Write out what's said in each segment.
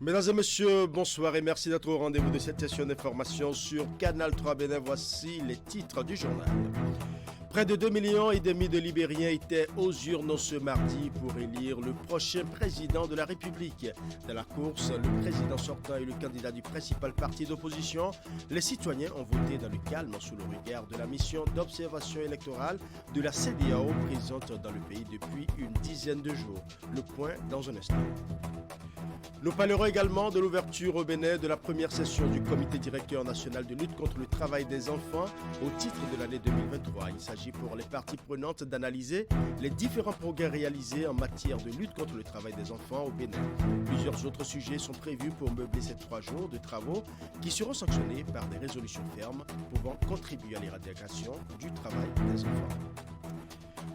Mesdames et messieurs, bonsoir et merci d'être au rendez-vous de cette session d'information sur Canal 3 Bénin. Voici les titres du journal. Près de 2,5 millions de Libériens étaient aux urnes ce mardi pour élire le prochain président de la République. Dans la course, le président sortant est le candidat du principal parti d'opposition. Les citoyens ont voté dans le calme sous le regard de la mission d'observation électorale de la CEDEAO présente dans le pays depuis une dizaine de jours. Le point dans un instant. Nous parlerons également de l'ouverture au Bénin de la première session du comité directeur national de lutte contre le travail des enfants au titre de l'année 2023. Il s'agit pour les parties prenantes d'analyser les différents progrès réalisés en matière de lutte contre le travail des enfants au Bénin. Plusieurs autres sujets sont prévus pour meubler ces 3 jours de travaux qui seront sanctionnés par des résolutions fermes pouvant contribuer à l'éradication du travail des enfants.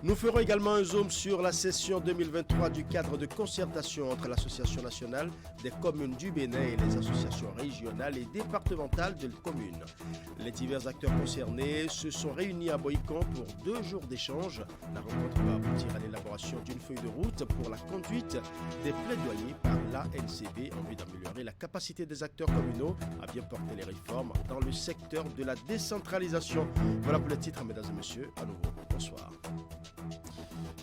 Nous ferons également un zoom sur la session 2023 du cadre de concertation entre l'Association nationale des communes du Bénin et les associations régionales et départementales de communes. Les divers acteurs concernés se sont réunis à Boïcon pour 2 jours d'échange. La rencontre va aboutir à l'élaboration d'une feuille de route pour la conduite des plaidoyers par l'ANCB en vue d'améliorer la capacité des acteurs communaux à bien porter les réformes dans le secteur de la décentralisation. Voilà pour les titres, mesdames et messieurs. À nouveau, bonsoir.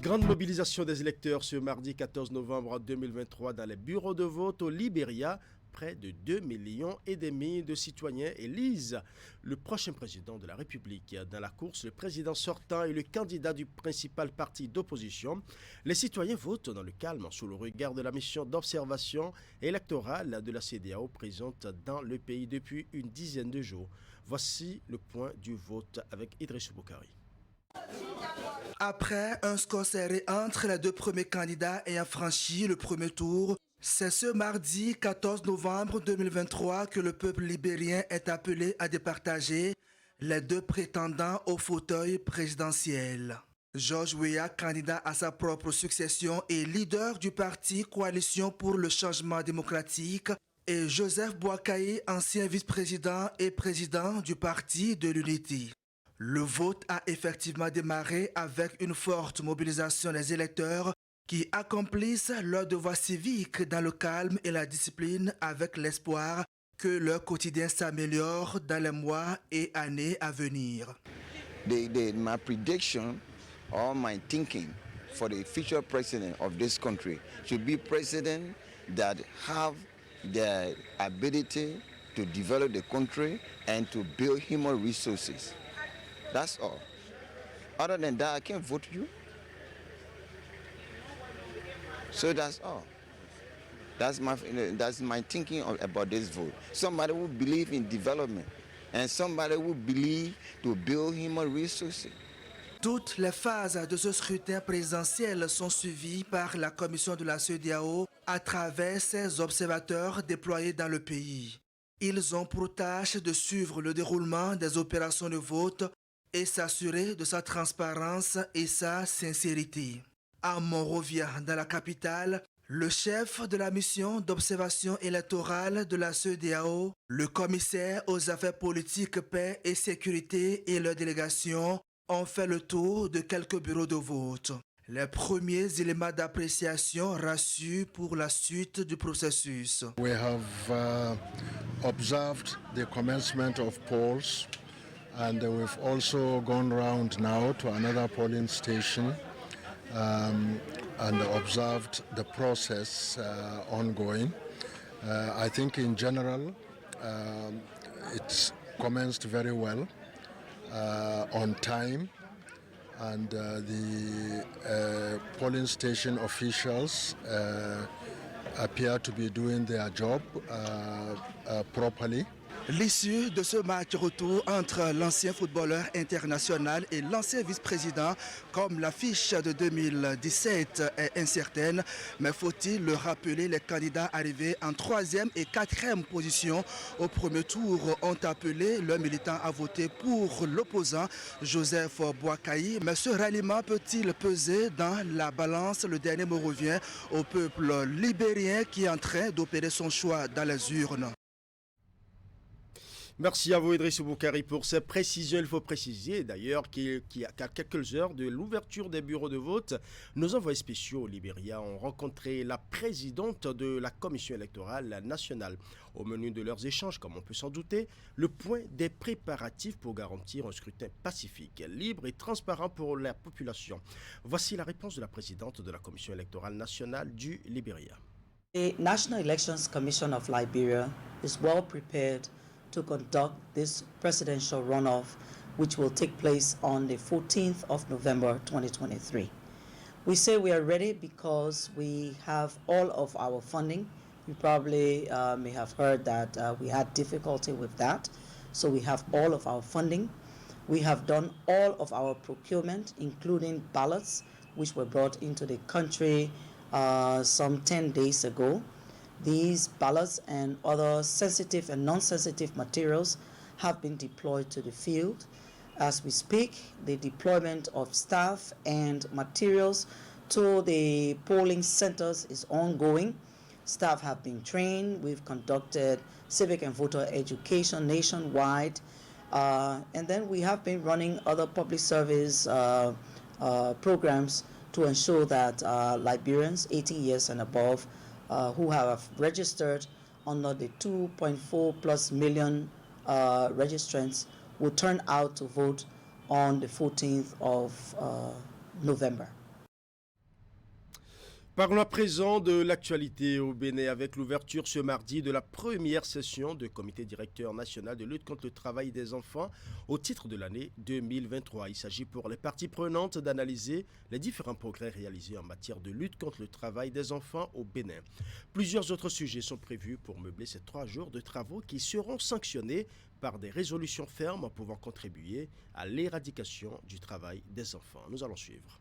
Grande mobilisation des électeurs ce mardi 14 novembre 2023 dans les bureaux de vote au Libéria. Près de 2,5 millions de citoyens élisent le prochain président de la République. Dans la course, le président sortant est le candidat du principal parti d'opposition. Les citoyens votent dans le calme sous le regard de la mission d'observation électorale de la CEDEAO présente dans le pays depuis une dizaine de jours. Voici le point du vote avec Idrissou Boukari. Après un score serré entre les 2 premiers candidats ayant franchi le premier tour, c'est ce mardi 14 novembre 2023 que le peuple libérien est appelé à départager les 2 prétendants au fauteuil présidentiel. George Weah, candidat à sa propre succession et leader du parti Coalition pour le changement démocratique, et Joseph Boakai, ancien vice-président et président du parti de l'Unité. Le vote a effectivement démarré avec une forte mobilisation des électeurs qui accomplissent leur devoir civique dans le calme et la discipline avec l'espoir que leur quotidien s'améliore dans les mois et années à venir. My prediction or my thinking for the future president of this country should be president that have the ability to develop the country and to build human resources. That's all. Other than that, I can't vote you. So that's all. That's my thinking about this vote. Somebody who believe in development and somebody who believe to build human resources. Toutes les phases de ce scrutin présidentiel sont suivies par la commission de la CEDEAO à travers ses observateurs déployés dans le pays. Ils ont pour tâche de suivre le déroulement des opérations de vote et s'assurer de sa transparence et sa sincérité. À Monrovia, dans la capitale, le chef de la mission d'observation électorale de la CEDEAO, le commissaire aux affaires politiques, paix et sécurité et leur délégation ont fait le tour de quelques bureaux de vote. Les premiers éléments d'appréciation rassurent pour la suite du processus. We have observed the commencement of polls. And we've also gone round now to another polling station and observed the process ongoing. I think in general it's commenced very well, on time, and the polling station officials appear to be doing their job properly. L'issue de ce match retour entre l'ancien footballeur international et l'ancien vice-président, comme l'affiche de 2017 est incertaine, mais faut-il le rappeler, les candidats arrivés en 3e et 4e position au premier tour ont appelé leurs militants à voter pour l'opposant Joseph Boakai. Mais ce ralliement peut-il peser dans la balance? Le dernier mot revient au peuple libérien qui est en train d'opérer son choix dans les urnes. Merci à vous Idriss Boukari pour ces précisions. Il faut préciser d'ailleurs qu'à quelques heures de l'ouverture des bureaux de vote, nos envoyés spéciaux au Libéria ont rencontré la présidente de la commission électorale nationale. Au menu de leurs échanges, comme on peut s'en douter, le point des préparatifs pour garantir un scrutin pacifique, libre et transparent pour la population. Voici la réponse de la présidente de la commission électorale nationale du Libéria. The National Elections Commission of Liberia is well prepared to conduct this presidential runoff, which will take place on the 14th of November 2023. We say we are ready because we have all of our funding. You probably may have heard that we had difficulty with that. So we have all of our funding. We have done all of our procurement, including ballots, which were brought into the country some 10 days ago. These ballots and other sensitive and non-sensitive materials have been deployed to the field. As we speak, the deployment of staff and materials to the polling centers is ongoing. Staff have been trained. We've conducted civic and voter education nationwide. And then we have been running other public service programs to ensure that Liberians 18 years and above who have registered under the 2.4 plus million registrants will turn out to vote on the 14th of November. Parlons à présent de l'actualité au Bénin avec l'ouverture ce mardi de la première session du comité directeur national de lutte contre le travail des enfants au titre de l'année 2023. Il s'agit pour les parties prenantes d'analyser les différents progrès réalisés en matière de lutte contre le travail des enfants au Bénin. Plusieurs autres sujets sont prévus pour meubler ces 3 jours de travaux qui seront sanctionnés par des résolutions fermes pouvant contribuer à l'éradication du travail des enfants. Nous allons suivre.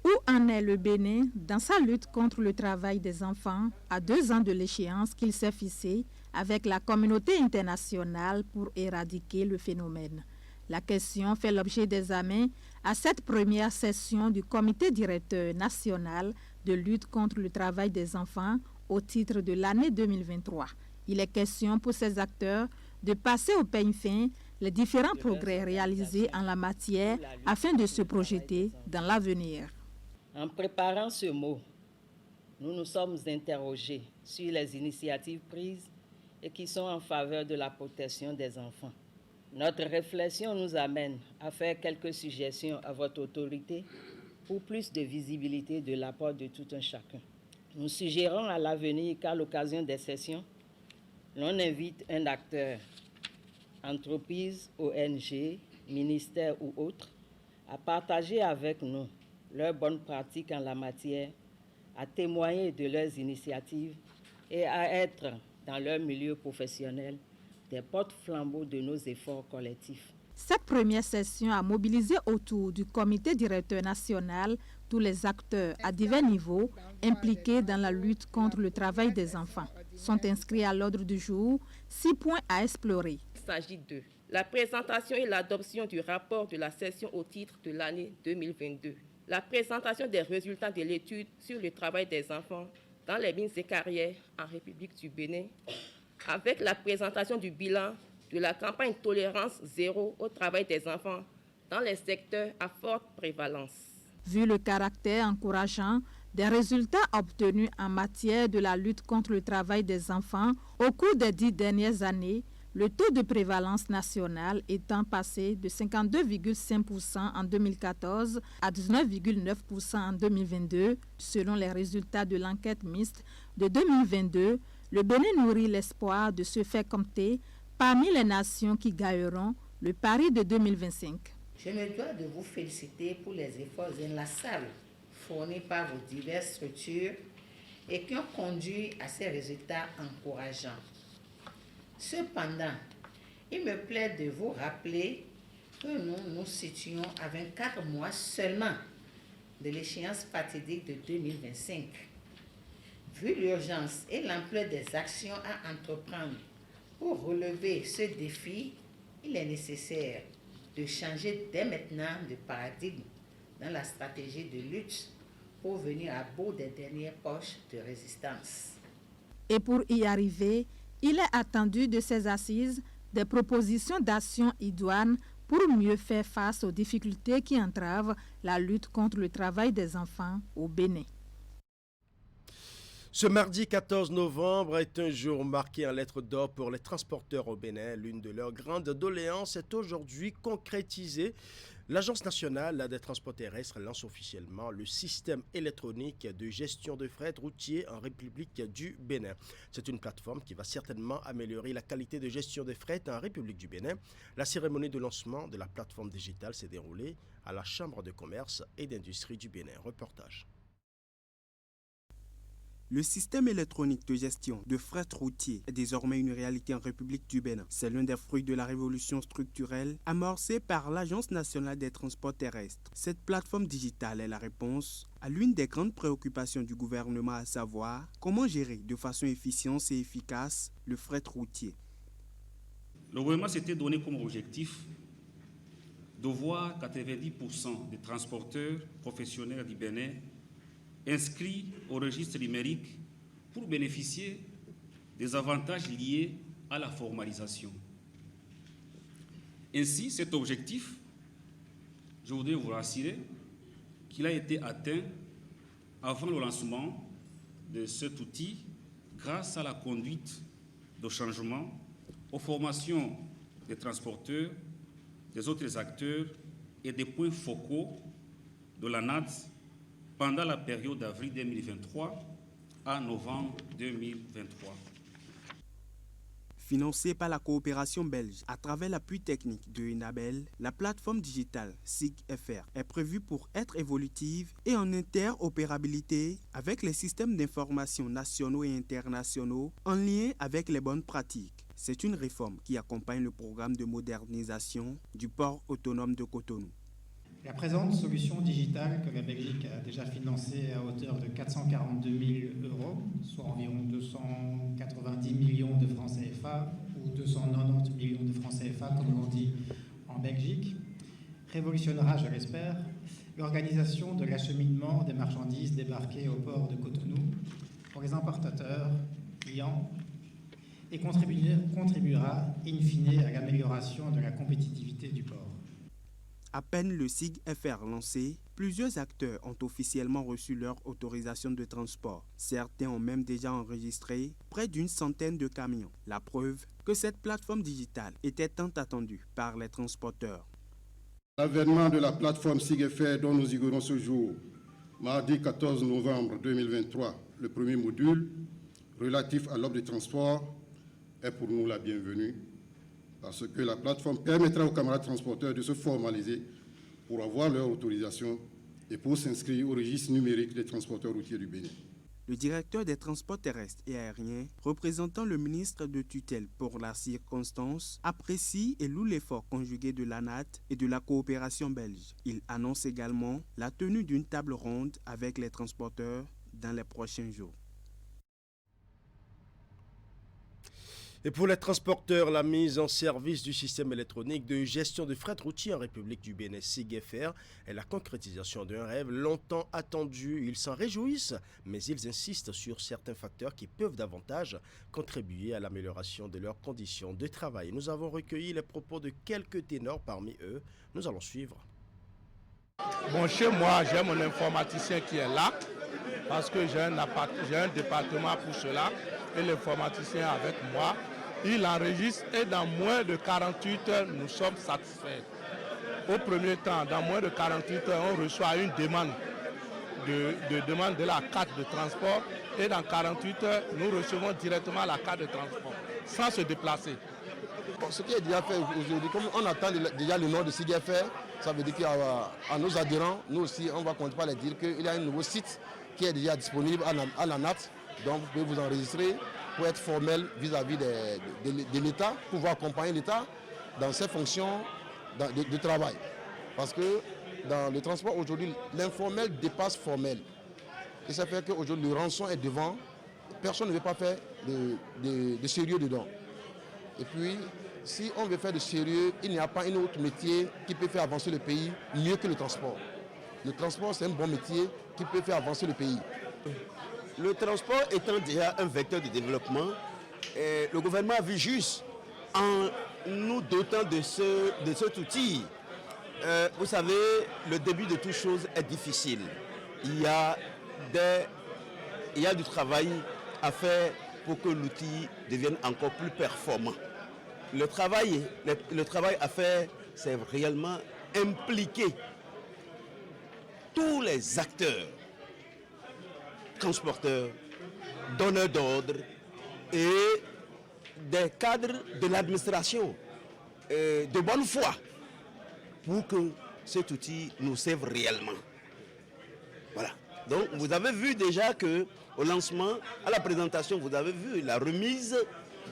Où en est le Bénin dans sa lutte contre le travail des enfants à 2 ans de l'échéance qu'il s'est fixée avec la communauté internationale pour éradiquer le phénomène? La question fait l'objet d'examen à cette première session du comité directeur national de lutte contre le travail des enfants au titre de l'année 2023. Il est question pour ces acteurs de passer au peigne fin les différents progrès réalisés en la matière afin de se projeter dans l'avenir. En préparant ce mot, nous nous sommes interrogés sur les initiatives prises et qui sont en faveur de la protection des enfants. Notre réflexion nous amène à faire quelques suggestions à votre autorité pour plus de visibilité de l'apport de tout un chacun. Nous suggérons à l'avenir qu'à l'occasion des sessions, l'on invite un acteur, entreprise, ONG, ministère ou autre, à partager avec nous leurs bonnes pratiques en la matière, à témoigner de leurs initiatives et à être, dans leur milieu professionnel, des porte-flambeaux de nos efforts collectifs. Cette première session a mobilisé autour du comité directeur national tous les acteurs à divers niveaux impliqués dans la lutte contre le travail des enfants. Sont inscrits à l'ordre du jour 6 points à explorer. Il s'agit de la présentation et l'adoption du rapport de la session au titre de l'année 2022. La présentation des résultats de l'étude sur le travail des enfants dans les mines et carrières en République du Bénin, avec la présentation du bilan de la campagne Tolérance zéro au travail des enfants dans les secteurs à forte prévalence. Vu le caractère encourageant des résultats obtenus en matière de la lutte contre le travail des enfants au cours des 10 dernières années, le taux de prévalence nationale étant passé de 52,5% en 2014 à 19,9% en 2022, selon les résultats de l'enquête mixte de 2022, le Bénin nourrit l'espoir de se faire compter parmi les nations qui gagneront le pari de 2025. Je me dois de vous féliciter pour les efforts inlassables fournis par vos diverses structures et qui ont conduit à ces résultats encourageants. Cependant, il me plaît de vous rappeler que nous nous situons à 24 mois seulement de l'échéance fatidique de 2025. Vu l'urgence et l'ampleur des actions à entreprendre pour relever ce défi, il est nécessaire de changer dès maintenant de paradigme dans la stratégie de lutte pour venir à bout des dernières poches de résistance. Et pour y arriver, il est attendu de ces assises des propositions d'action idoines pour mieux faire face aux difficultés qui entravent la lutte contre le travail des enfants au Bénin. Ce mardi 14 novembre est un jour marqué en lettres d'or pour les transporteurs au Bénin. L'une de leurs grandes doléances est aujourd'hui concrétisée. L'Agence nationale des transports terrestres lance officiellement le système électronique de gestion de fret routier en République du Bénin. C'est une plateforme qui va certainement améliorer la qualité de gestion des fret en République du Bénin. La cérémonie de lancement de la plateforme digitale s'est déroulée à la Chambre de commerce et d'industrie du Bénin. Reportage. Le système électronique de gestion de fret routier est désormais une réalité en République du Bénin. C'est l'un des fruits de la révolution structurelle amorcée par l'Agence nationale des transports terrestres. Cette plateforme digitale est la réponse à l'une des grandes préoccupations du gouvernement, à savoir comment gérer de façon efficiente et efficace le fret routier. Le gouvernement s'était donné comme objectif de voir 90% des transporteurs professionnels du Bénin inscrits au registre numérique pour bénéficier des avantages liés à la formalisation. Ainsi, cet objectif, je voudrais vous rassurer qu'il a été atteint avant le lancement de cet outil grâce à la conduite de changement, aux formations des transporteurs, des autres acteurs et des points focaux de la NAD pendant la période d'avril 2023 à novembre 2023. Financée par la coopération belge à travers l'appui technique de Enabel, la plateforme digitale SIG-FR est prévue pour être évolutive et en interopérabilité avec les systèmes d'information nationaux et internationaux en lien avec les bonnes pratiques. C'est une réforme qui accompagne le programme de modernisation du port autonome de Cotonou. La présente solution digitale que la Belgique a déjà financée à hauteur de 442 000 €, soit environ 290 millions de francs CFA ou 290 millions de francs CFA, comme l'on dit en Belgique, révolutionnera, je l'espère, l'organisation de l'acheminement des marchandises débarquées au port de Cotonou pour les importateurs, clients, et contribuera in fine à l'amélioration de la compétitivité du port. À peine le SIG-FR lancé, plusieurs acteurs ont officiellement reçu leur autorisation de transport. Certains ont même déjà enregistré près d'une centaine de camions. La preuve que cette plateforme digitale était tant attendue par les transporteurs. L'avènement de la plateforme SIG-FR dont nous inaugurons ce jour, mardi 14 novembre 2023, le premier module relatif à l'offre de transport est pour nous la bienvenue, parce que la plateforme permettra aux camarades transporteurs de se formaliser pour avoir leur autorisation et pour s'inscrire au registre numérique des transporteurs routiers du Bénin. Le directeur des transports terrestres et aériens, représentant le ministre de tutelle pour la circonstance, apprécie et loue l'effort conjugué de l'ANAT et de la coopération belge. Il annonce également la tenue d'une table ronde avec les transporteurs dans les prochains jours. Et pour les transporteurs, la mise en service du système électronique de gestion de fret routier en République du Bénin, SIG-FR, est la concrétisation d'un rêve longtemps attendu. Ils s'en réjouissent, mais ils insistent sur certains facteurs qui peuvent davantage contribuer à l'amélioration de leurs conditions de travail. Nous avons recueilli les propos de quelques ténors parmi eux. Nous allons suivre. Bon, chez moi, j'ai mon informaticien qui est là, parce que j'ai un département pour cela, et l'informaticien avec moi. Il enregistre et dans moins de 48 heures, nous sommes satisfaits. Au premier temps, dans moins de 48 heures, on reçoit une demande de la carte de transport et dans 48 heures, nous recevons directement la carte de transport sans se déplacer. Ce qui est déjà fait aujourd'hui, comme on attend déjà le nom de SIG-FR, ça veut dire qu'à nos adhérents, nous aussi, on va compter par les dire qu'il y a un nouveau site qui est déjà disponible à la NAT. Donc vous pouvez vous enregistrer pour être formel vis-à-vis de l'État, pour pouvoir accompagner l'État dans ses fonctions de travail. Parce que dans le transport aujourd'hui, l'informel dépasse formel. Et ça fait qu'aujourd'hui, le rançon est devant, personne ne veut pas faire de sérieux dedans. Et puis, si on veut faire de sérieux, il n'y a pas un autre métier qui peut faire avancer le pays mieux que le transport. Le transport, c'est un bon métier qui peut faire avancer le pays. Le transport étant déjà un vecteur de développement, le gouvernement a vu juste en nous dotant de cet outil. Vous savez, le début de toute chose est difficile. Il y a du travail à faire pour que l'outil devienne encore plus performant. Le travail à faire, c'est réellement impliquer tous les acteurs, transporteurs, donneurs d'ordre et des cadres de l'administration de bonne foi pour que cet outil nous serve réellement. Voilà. Donc vous avez vu déjà que au lancement, à la présentation, vous avez vu la remise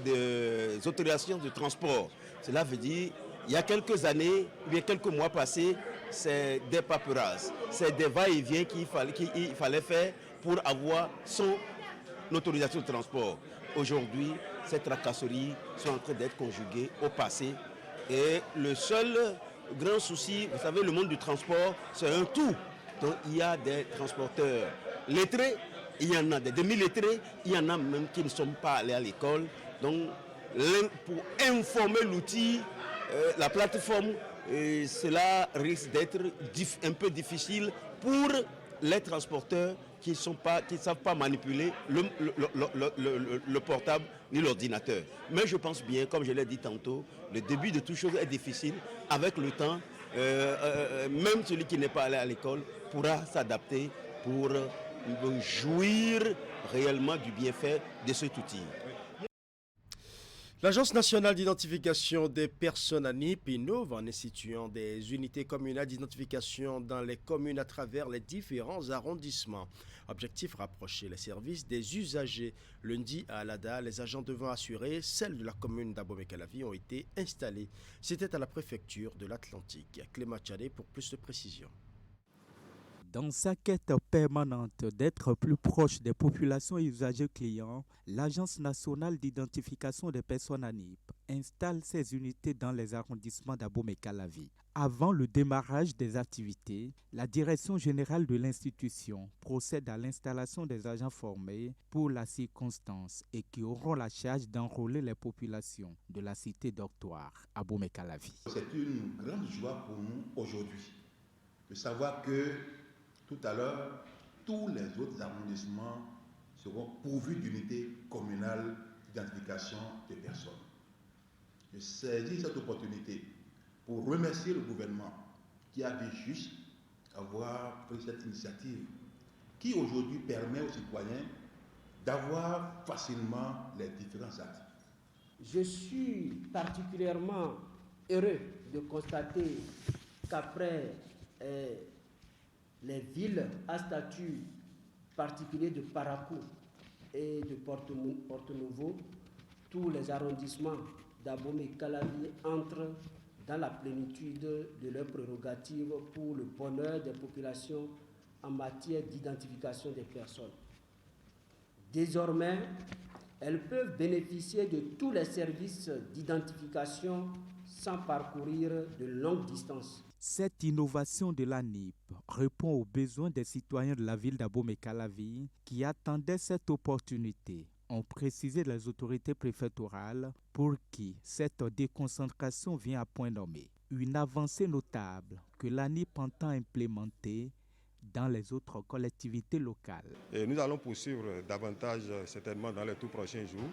des autorisations de transport. Cela veut dire, il y a quelques années, ou bien quelques mois passés, c'est des paperasses, c'est des va-et-vient qu'il fallait faire pour avoir son autorisation de transport. Aujourd'hui, ces tracasseries sont en train d'être conjuguées au passé. Et le seul grand souci, vous savez, le monde du transport, c'est un tout. Donc il y a des transporteurs lettrés, il y en a des demi-lettrés, il y en a même qui ne sont pas allés à l'école. Donc pour informer l'outil, la plateforme, cela risque d'être un peu difficile pour les transporteurs qui ne savent pas manipuler le portable ni l'ordinateur. Mais je pense bien, comme je l'ai dit tantôt, le début de toute chose est difficile. Avec le temps, même celui qui n'est pas allé à l'école pourra s'adapter pour jouir réellement du bienfait de cet outil. L'Agence nationale d'identification des personnes ANIP innove en instituant des unités communales d'identification dans les communes à travers les différents arrondissements. Objectif, rapprocher les services des usagers. Lundi à Alada, les agents devant assurer celle de la commune d'Abomey-Calavi ont été installés. C'était à la préfecture de l'Atlantique. Clément Tchadé pour plus de précisions. Dans sa quête permanente d'être plus proche des populations et usagers clients, l'Agence nationale d'identification des personnes ANIP installe ses unités dans les arrondissements d'Abomey-Calavi. Avant le démarrage des activités, la direction générale de l'institution procède à l'installation des agents formés pour la circonstance et qui auront la charge d'enrôler les populations de la cité d'Octoire, Abomey-Calavi. C'est une grande joie pour nous aujourd'hui de savoir que tout à l'heure, tous les autres arrondissements seront pourvus d'unités communales d'identification des personnes. Je saisis cette opportunité pour remercier le gouvernement qui a vu juste avoir pris cette initiative qui aujourd'hui permet aux citoyens d'avoir facilement les différents actes. Je suis particulièrement heureux de constater qu'après les villes à statut particulier de Parakou et de Porto-Novo, tous les arrondissements d'Abomey-Calavi entrent dans la plénitude de leurs prérogatives pour le bonheur des populations en matière d'identification des personnes. Désormais, elles peuvent bénéficier de tous les services d'identification sans parcourir de longues distances. Cette innovation de l'ANIP répond aux besoins des citoyens de la ville d'Abomey-Calavi qui attendaient cette opportunité, ont précisé les autorités préfectorales pour qui cette déconcentration vient à point nommé. Une avancée notable que l'ANIP entend implémenter dans les autres collectivités locales. Et nous allons poursuivre davantage certainement dans les tout prochains jours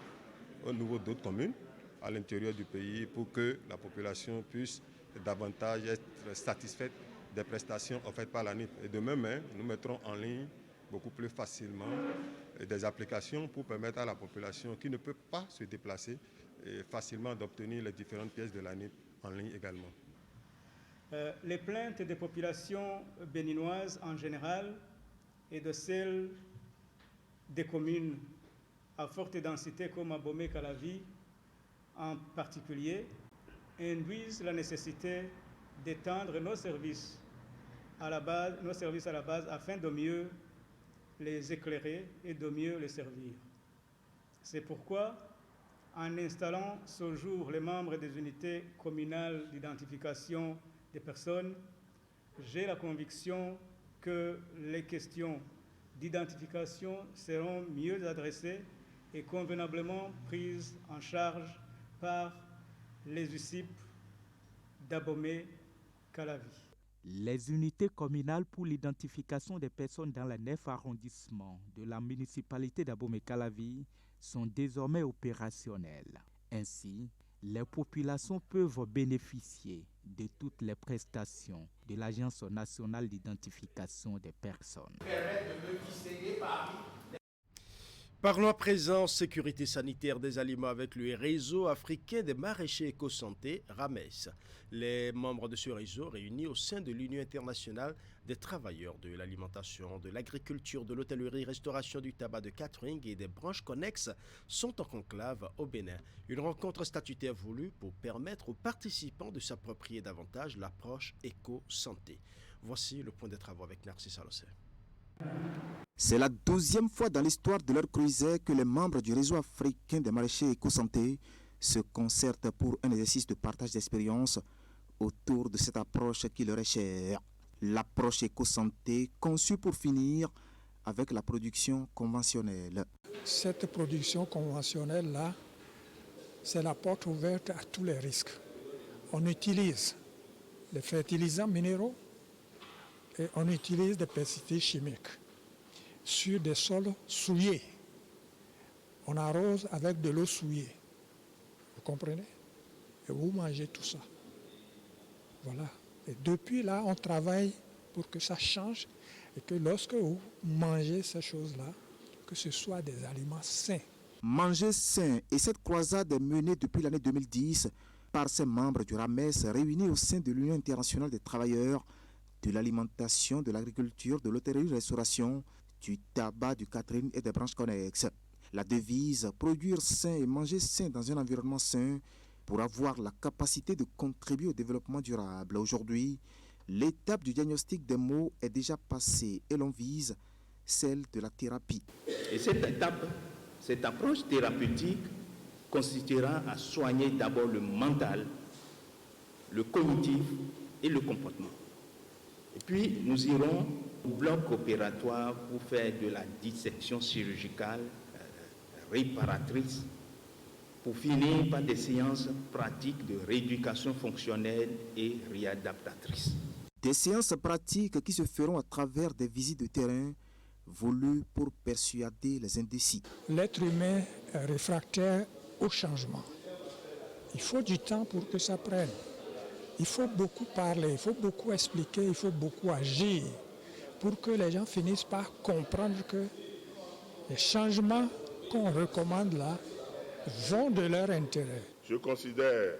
au niveau d'autres communes à l'intérieur du pays pour que la population puisse davantage être satisfaite des prestations offertes par l'ANIP. Et de même, nous mettrons en ligne beaucoup plus facilement des applications pour permettre à la population qui ne peut pas se déplacer facilement d'obtenir les différentes pièces de l'ANIP en ligne également. Les plaintes des populations béninoises en général et de celles des communes à forte densité comme Abomey-Calavi en particulier induisent la nécessité d'étendre nos services à la base afin de mieux les éclairer et de mieux les servir. C'est pourquoi, en installant ce jour les membres des unités communales d'identification des personnes, j'ai la conviction que les questions d'identification seront mieux adressées et convenablement prises en charge par les UCIP d'Abomey-Calavi. Les unités communales pour l'identification des personnes dans les 9 arrondissements de la municipalité d'Abomey-Calavi sont désormais opérationnelles. Ainsi, les populations peuvent bénéficier de toutes les prestations de l'Agence nationale d'identification des personnes. Parlons à présent sécurité sanitaire des aliments avec le réseau africain des maraîchers éco-santé, RAMES. Les membres de ce réseau réunis au sein de l'Union internationale des travailleurs de l'alimentation, de l'agriculture, de l'hôtellerie, restauration, du tabac, de catering et des branches connexes sont en conclave au Bénin. Une rencontre statutaire voulue pour permettre aux participants de s'approprier davantage l'approche éco-santé. Voici le point de travaux avec Narcisse Alossé. C'est la 12e fois dans l'histoire de leur croisée que les membres du réseau africain des maraîchers éco-santé se concertent pour un exercice de partage d'expérience autour de cette approche qui leur est chère. L'approche éco-santé conçue pour finir avec la production conventionnelle. Cette production conventionnelle-là, c'est la porte ouverte à tous les risques. On utilise les fertilisants minéraux et on utilise des pesticides chimiques sur des sols souillés. On arrose avec de l'eau souillée. Vous comprenez? Et vous mangez tout ça. Voilà. Et depuis là, on travaille pour que ça change et que lorsque vous mangez ces choses-là, que ce soit des aliments sains. Manger sain, et cette croisade est menée depuis l'année 2010 par ces membres du RAMES réunis au sein de l'Union internationale des travailleurs de l'alimentation, de l'agriculture, de l'hôtellerie-restauration, du tabac, du catering et des branches connexes. La devise « Produire sain et manger sain dans un environnement sain » pour avoir la capacité de contribuer au développement durable. Aujourd'hui, l'étape du diagnostic des maux est déjà passée et l'on vise celle de la thérapie. Et cette étape, cette approche thérapeutique constituera à soigner d'abord le mental, le cognitif et le comportement. Et puis, nous irons au bloc opératoire pour faire de la dissection chirurgicale réparatrice, pour finir par des séances pratiques de rééducation fonctionnelle et réadaptatrice. Des séances pratiques qui se feront à travers des visites de terrain voulues pour persuader les indécis. L'être humain est réfractaire au changement. Il faut du temps pour que ça prenne. Il faut beaucoup parler, il faut beaucoup expliquer, il faut beaucoup agir pour que les gens finissent par comprendre que les changements qu'on recommande là vont de leur intérêt. Je considère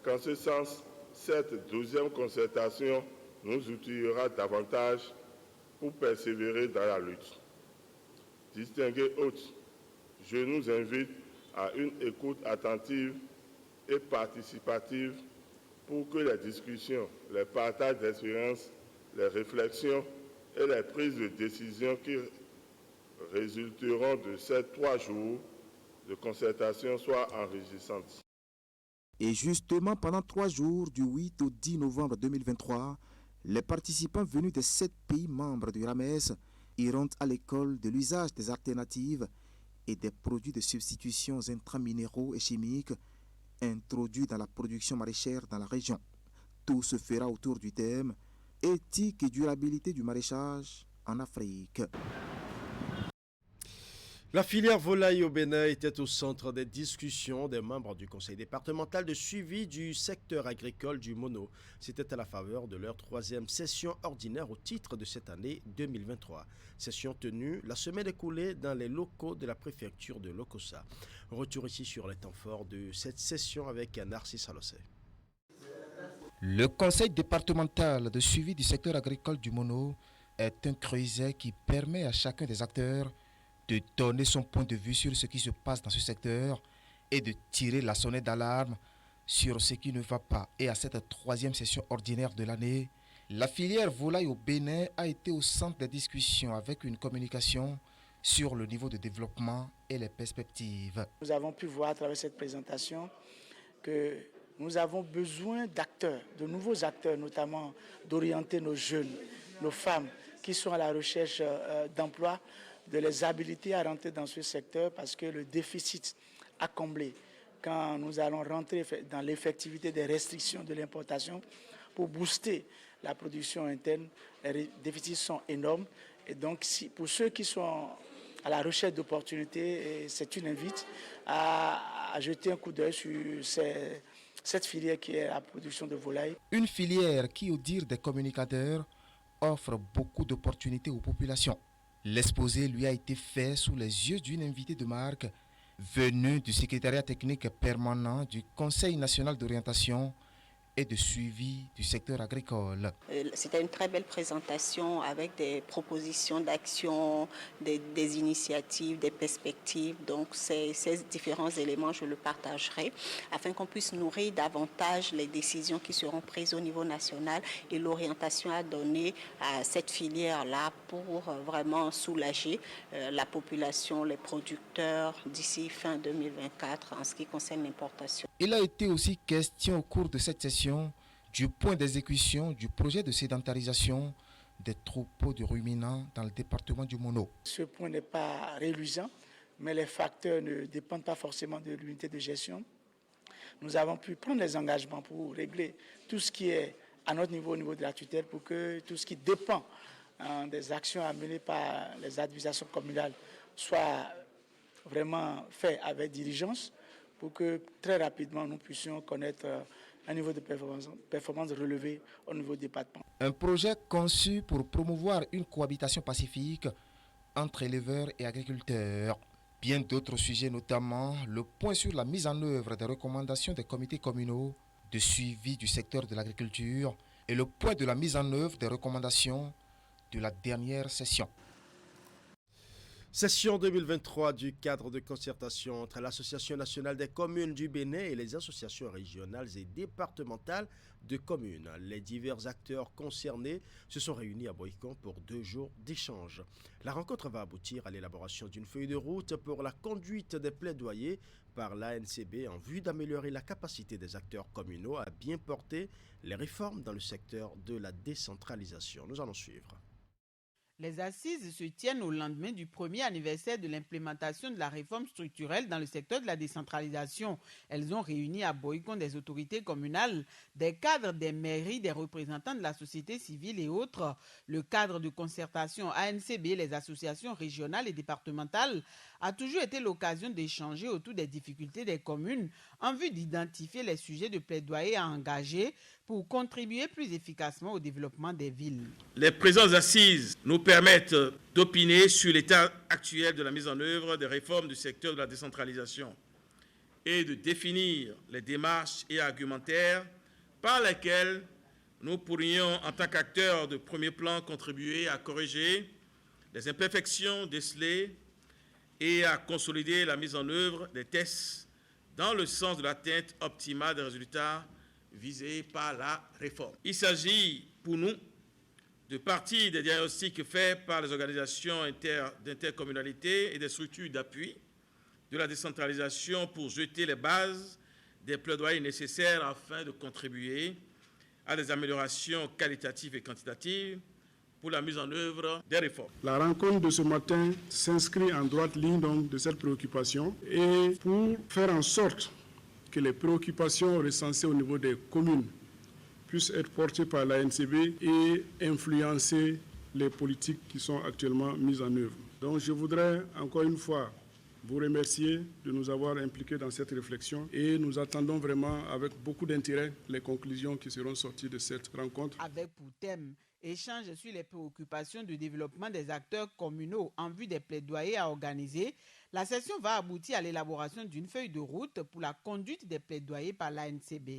qu'en ce sens, cette 12e concertation nous outillera davantage pour persévérer dans la lutte. Distingués hôtes, je nous invite à une écoute attentive et participative pour que les discussions, les partages d'expériences, les réflexions et les prises de décision qui résulteront de ces 3 jours de concertation soient enrichissantes. Et justement, pendant 3 jours, du 8 au 10 novembre 2023, les participants venus des 7 pays membres du RAMES iront à l'école de l'usage des alternatives et des produits de substitution intraminéraux et chimiques introduits dans la production maraîchère dans la région. Tout se fera autour du thème « Éthique et durabilité du maraîchage en Afrique ». La filière volaille au Bénin était au centre des discussions des membres du conseil départemental de suivi du secteur agricole du Mono. C'était à la faveur de leur 3e session ordinaire au titre de cette année 2023. Session tenue la semaine écoulée dans les locaux de la préfecture de Lokossa. Retour ici sur les temps forts de cette session avec Narcisse Alossé. Le conseil départemental de suivi du secteur agricole du Mono est un creuset qui permet à chacun des acteurs de donner son point de vue sur ce qui se passe dans ce secteur et de tirer la sonnette d'alarme sur ce qui ne va pas. Et à cette 3e session ordinaire de l'année, la filière volaille au Bénin a été au centre des discussions avec une communication sur le niveau de développement et les perspectives. Nous avons pu voir à travers cette présentation que nous avons besoin d'acteurs, de nouveaux acteurs, notamment d'orienter nos jeunes, nos femmes qui sont à la recherche d'emploi, de les habiliter à rentrer dans ce secteur parce que le déficit à combler quand nous allons rentrer dans l'effectivité des restrictions de l'importation pour booster la production interne. Les déficits sont énormes. Et donc, pour ceux qui sont à la recherche d'opportunités, c'est une invite à jeter un coup d'œil sur cette filière qui est la production de volailles. Une filière qui, au dire des communicateurs, offre beaucoup d'opportunités aux populations. L'exposé lui a été fait sous les yeux d'une invitée de marque venue du secrétariat technique permanent du Conseil national d'orientation et de suivi du secteur agricole. C'était une très belle présentation avec des propositions d'action, des initiatives, des perspectives. Donc ces différents éléments, je le partagerai afin qu'on puisse nourrir davantage les décisions qui seront prises au niveau national et l'orientation à donner à cette filière-là pour vraiment soulager la population, les producteurs d'ici fin 2024 en ce qui concerne l'importation. Il a été aussi question au cours de cette session du point d'exécution du projet de sédentarisation des troupeaux de ruminants dans le département du Mono. Ce point n'est pas réluisant, mais les facteurs ne dépendent pas forcément de l'unité de gestion. Nous avons pu prendre les engagements pour régler tout ce qui est à notre niveau, au niveau de la tutelle, pour que tout ce qui dépend des actions à mener par les administrations communales soit vraiment fait avec diligence, pour que très rapidement nous puissions connaître un niveau de performance relevé au niveau du département. Un projet conçu pour promouvoir une cohabitation pacifique entre éleveurs et agriculteurs. Bien d'autres sujets, notamment le point sur la mise en œuvre des recommandations des comités communaux de suivi du secteur de l'agriculture et le point de la mise en œuvre des recommandations de la dernière session. Session 2023 du cadre de concertation entre l'Association nationale des communes du Bénin et les associations régionales et départementales de communes. Les divers acteurs concernés se sont réunis à Boycon pour 2 jours d'échange. La rencontre va aboutir à l'élaboration d'une feuille de route pour la conduite des plaidoyers par l'ANCB en vue d'améliorer la capacité des acteurs communaux à bien porter les réformes dans le secteur de la décentralisation. Nous allons suivre. Les assises se tiennent au lendemain du premier anniversaire de l'implémentation de la réforme structurelle dans le secteur de la décentralisation. Elles ont réuni à Boycon des autorités communales, des cadres des mairies, des représentants de la société civile et autres. Le cadre de concertation ANCB, les associations régionales et départementales, a toujours été l'occasion d'échanger autour des difficultés des communes en vue d'identifier les sujets de plaidoyer à engager pour contribuer plus efficacement au développement des villes. Les présentes assises nous permettent d'opiner sur l'état actuel de la mise en œuvre des réformes du secteur de la décentralisation et de définir les démarches et argumentaires par lesquels nous pourrions, en tant qu'acteurs de premier plan, contribuer à corriger les imperfections décelées et à consolider la mise en œuvre des tests dans le sens de l'atteinte optimale des résultats visés par la réforme. Il s'agit pour nous de partie des diagnostics faits par les organisations d'intercommunalité et des structures d'appui de la décentralisation pour jeter les bases des plaidoyers nécessaires afin de contribuer à des améliorations qualitatives et quantitatives pour la mise en œuvre des réformes. La rencontre de ce matin s'inscrit en droite ligne donc de cette préoccupation et pour faire en sorte que les préoccupations recensées au niveau des communes puissent être portées par l'ANCB et influencer les politiques qui sont actuellement mises en œuvre. Donc je voudrais encore une fois vous remercier de nous avoir impliqués dans cette réflexion et nous attendons vraiment avec beaucoup d'intérêt les conclusions qui seront sorties de cette rencontre. Avec pour thème échange sur les préoccupations de développement des acteurs communaux en vue des plaidoyers à organiser, la session va aboutir à l'élaboration d'une feuille de route pour la conduite des plaidoyers par l'ANCB.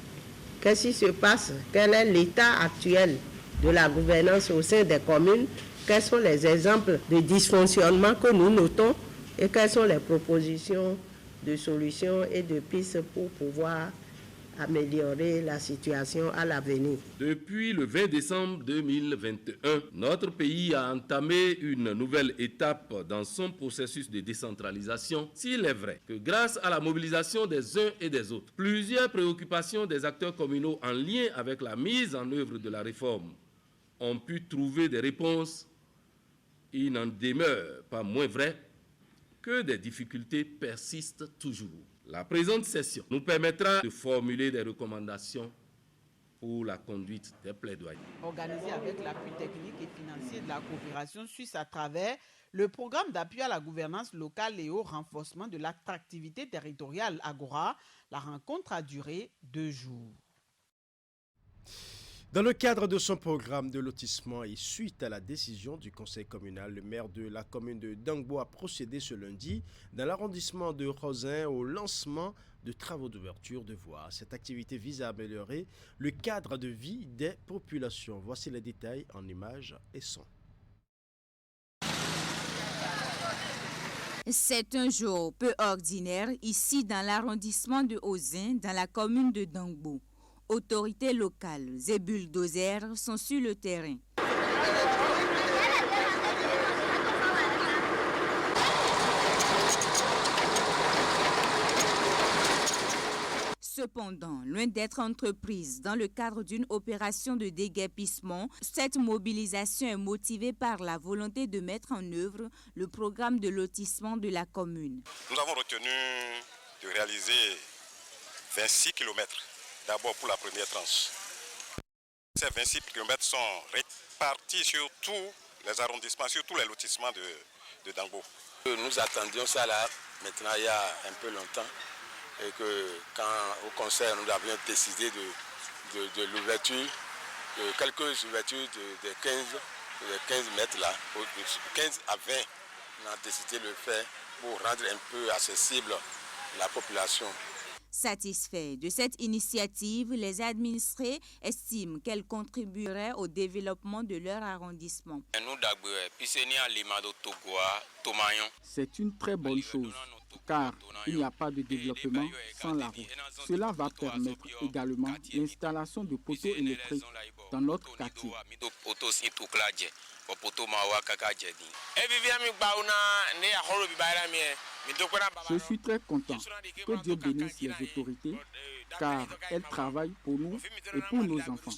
Qu'est-ce qui se passe? Quel est l'état actuel de la gouvernance au sein des communes? Quels sont les exemples de dysfonctionnement que nous notons? Et quelles sont les propositions de solutions et de pistes pour pouvoir améliorer la situation à l'avenir? Depuis le 20 décembre 2021, notre pays a entamé une nouvelle étape dans son processus de décentralisation. S'il est vrai que grâce à la mobilisation des uns et des autres, plusieurs préoccupations des acteurs communaux en lien avec la mise en œuvre de la réforme ont pu trouver des réponses, il n'en demeure pas moins vrai que des difficultés persistent toujours. La présente session nous permettra de formuler des recommandations pour la conduite des plaidoyers. Organisé avec l'appui technique et financier de la coopération suisse à travers le programme d'appui à la gouvernance locale et au renforcement de l'attractivité territoriale Agora, la rencontre a duré 2 jours. Dans le cadre de son programme de lotissement et suite à la décision du conseil communal, le maire de la commune de Dangbo a procédé ce lundi dans l'arrondissement de Rosin au lancement de travaux d'ouverture de voies. Cette activité vise à améliorer le cadre de vie des populations. Voici les détails en images et sons. C'est un jour peu ordinaire ici dans l'arrondissement de Ozin, dans la commune de Dangbo. Autorités locales et bulldozers sont sur le terrain. Cependant, loin d'être entreprise dans le cadre d'une opération de déguerpissement, cette mobilisation est motivée par la volonté de mettre en œuvre le programme de lotissement de la commune. Nous avons retenu de réaliser 26 km. D'abord pour la première tranche. Ces 26 km sont répartis sur tous les arrondissements, sur tous les lotissements de Dangbo. Nous attendions ça là, maintenant il y a un peu longtemps, et que quand au conseil nous avions décidé de l'ouverture, de quelques ouvertures de 15 mètres là, de 15 à 20, on a décidé de le faire pour rendre un peu accessible la population. Satisfaits de cette initiative, les administrés estiment qu'elle contribuerait au développement de leur arrondissement. C'est une très bonne chose, car il n'y a pas de développement sans la route. Cela va permettre également l'installation de poteaux électriques dans notre quartier. Je suis très content. Que Dieu bénisse les autorités, car elles travaillent pour nous et pour nos enfants.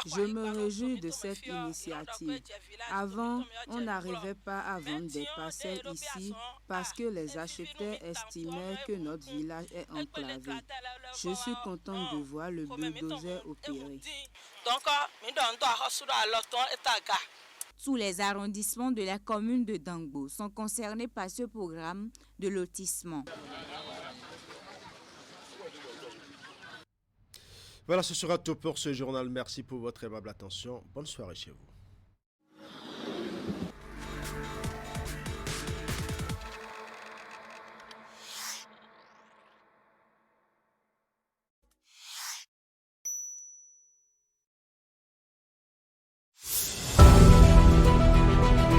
Je me réjouis de cette initiative. Avant, on n'arrivait pas à vendre des parcelles ici parce que les acheteurs estimaient que notre village est enclavé. Je suis contente de voir le bulldozer opérer. Tous les arrondissements de la commune de Dangbo sont concernés par ce programme de lotissement. Voilà, ce sera tout pour ce journal. Merci pour votre aimable attention. Bonne soirée chez vous.